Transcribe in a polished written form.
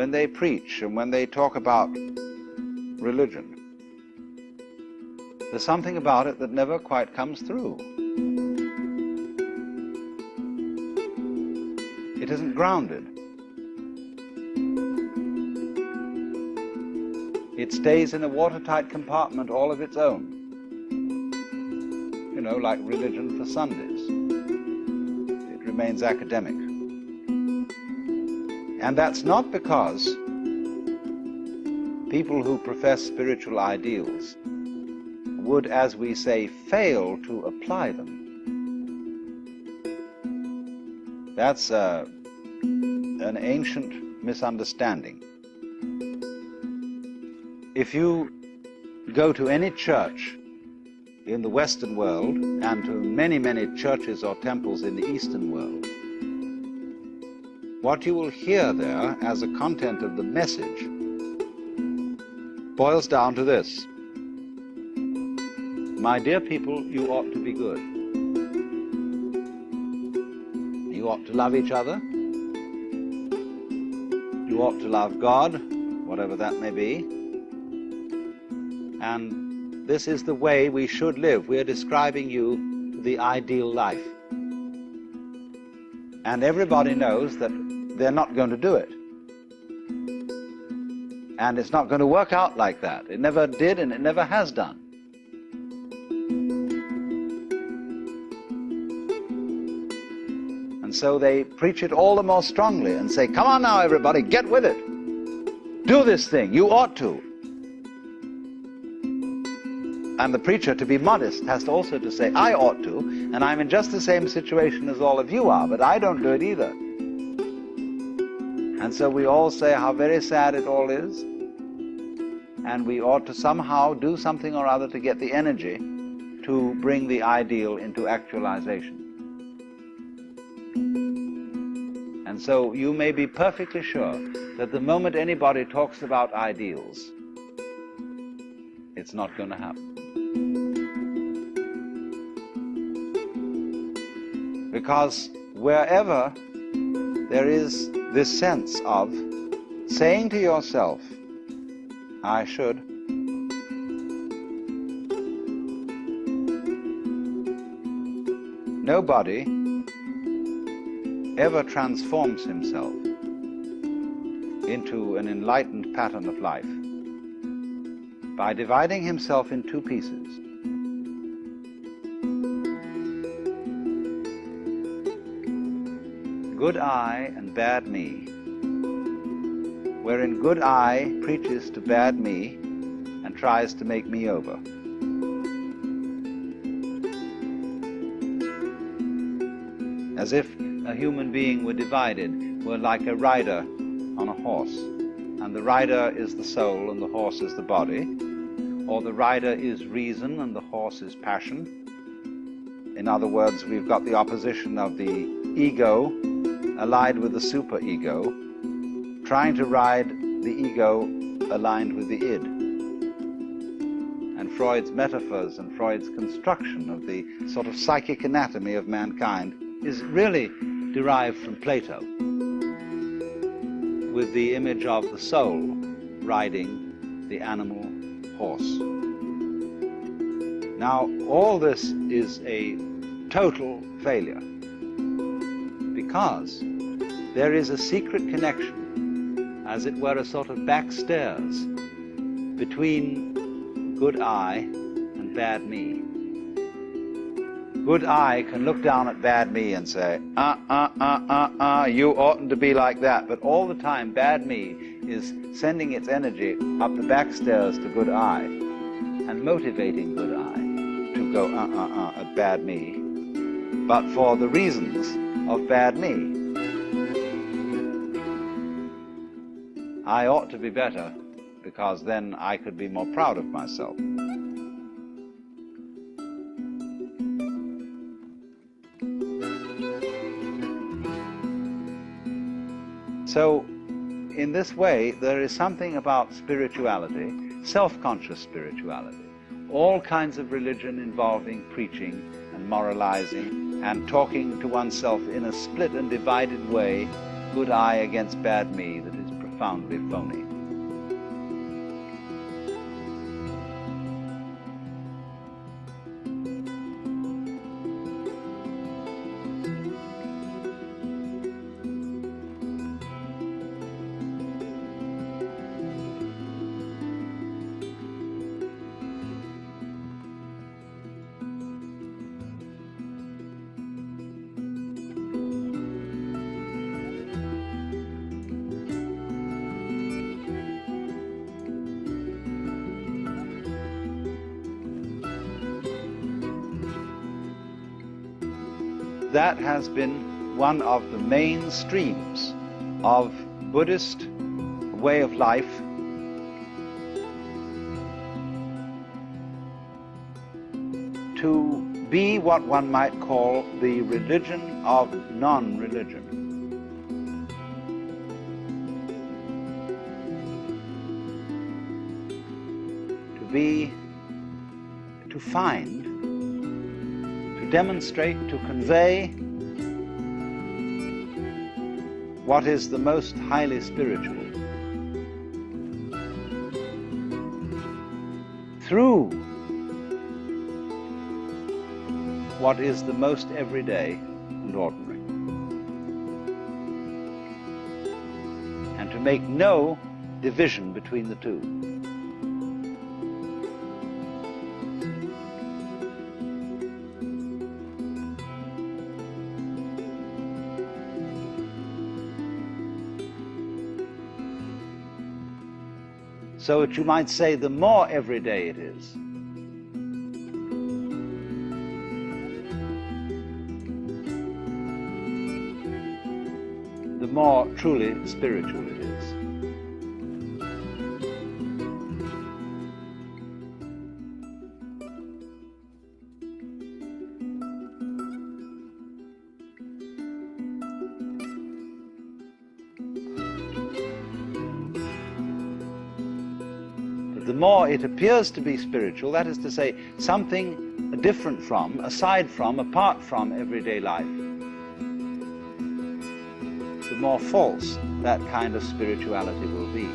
when they preach and when they talk about religion, there's something about it that never quite comes through. It isn't grounded. It stays in a watertight compartment all of its own. You know, like religion for Sundays. It remains academic. And that's not because people who profess spiritual ideals would, as we say, fail to apply them. That's an ancient misunderstanding. If you go to any church in the Western world and to many, many churches or temples in the Eastern world, what you will hear there as a content of the message boils down to this: my dear people, you ought to be good. You ought to love each other. You ought to love God, whatever that may be. And this is the way we should live. We are describing you the ideal life. And everybody knows that they're not going to do it. And it's not going to work out like that. It never did, and it never has done. And so they preach it all the more strongly and say, come on now, everybody, get with it. Do this thing. You ought to. And the preacher, to be modest, has to also to say, I ought to, and I'm in just the same situation as all of you are, but I don't do it either. And so we all say how very sad it all is, and we ought to somehow do something or other to get the energy to bring the ideal into actualization. And so you may be perfectly sure that the moment anybody talks about ideals, it's not going to happen. Because wherever there is this sense of saying to yourself, I should, nobody ever transforms himself into an enlightened pattern of life by dividing himself in two pieces. Good I and bad me, wherein good I preaches to bad me and tries to make me over. As if a human being were divided, were like a rider on a horse, and the rider is the soul and the horse is the body, or the rider is reason and the horse is passion. In other words, we've got the opposition of the ego allied with the superego, trying to ride the ego aligned with the id. And Freud's metaphors and Freud's construction of the sort of psychic anatomy of mankind is really derived from Plato, with the image of the soul riding the animal horse. Now, all this is a total failure, because there is a secret connection, as it were a sort of backstairs, between good I and bad me. Good I can look down at bad me and say, you oughtn't to be like that. But all the time, bad me is sending its energy up the backstairs to good I and motivating good I to go at bad me, but for the reasons of bad me. I ought to be better because then I could be more proud of myself. So, in this way, there is something about spirituality, self-conscious spirituality, all kinds of religion involving preaching and moralizing and talking to oneself in a split and divided way, good I against bad me, that is profoundly phony. That has been one of the main streams of Buddhist way of life, to be what one might call the religion of non-religion. To find, to demonstrate, to convey what is the most highly spiritual through what is the most everyday and ordinary, and to make no division between the two. So that you might say, the more everyday it is, the more truly spiritual it is. The more it appears to be spiritual, that is to say, something different from, aside from, apart from everyday life, the more false that kind of spirituality will be.